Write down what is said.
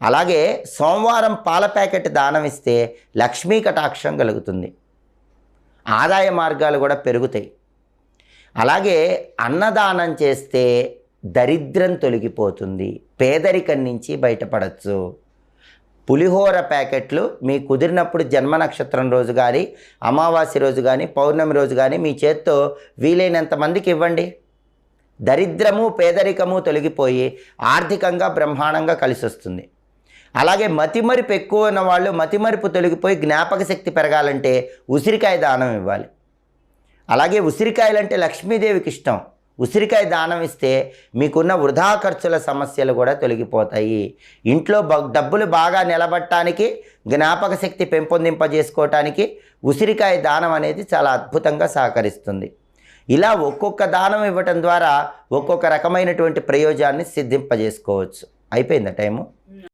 అలాగే సోమవారం పాల ప్యాకెట్ దానం ఇస్తే లక్ష్మీ కటాక్షం కలుగుతుంది, ఆదాయ మార్గాలు కూడా పెరుగుతాయి. అలాగే అన్నదానం చేస్తే దరిద్రం తొలగిపోతుంది, పేదరికం నుంచి బయటపడచ్చు. పులిహోర ప్యాకెట్లు మీ కుదిరినప్పుడు జన్మ నక్షత్రం రోజు కానీ, అమావాస్య రోజు కానీ, పౌర్ణమి రోజు కానీ మీ చేత్తో వీలైనంత మందికి ఇవ్వండి. దరిద్రము పేదరికము తొలగిపోయి ఆర్థికంగా బ్రహ్మాండంగా కలిసి వస్తుంది. అలాగే మతిమరుపు ఎక్కువ ఉన్న వాళ్ళు మతిమరుపు తొలగిపోయి జ్ఞాపక శక్తి పెరగాలంటే ఉసిరికాయ దానం ఇవ్వాలి. అలాగే ఉసిరికాయలంటే లక్ష్మీదేవికి ఇష్టం. ఉసిరికాయ దానం ఇస్తే మీకున్న వృధా ఖర్చుల సమస్యలు కూడా తొలగిపోతాయి. ఇంట్లో డబ్బులు బాగా నిలబడటానికి, జ్ఞాపక శక్తి పెంపొందింపజేసుకోవటానికి ఉసిరికాయ దానం అనేది చాలా అద్భుతంగా సహకరిస్తుంది. ఇలా ఒక్కొక్క దానం ఇవ్వటం ద్వారా ఒక్కొక్క రకమైనటువంటి ప్రయోజనాన్ని సిద్ధింపజేసుకోవచ్చు. అయిపోయిందా టైము?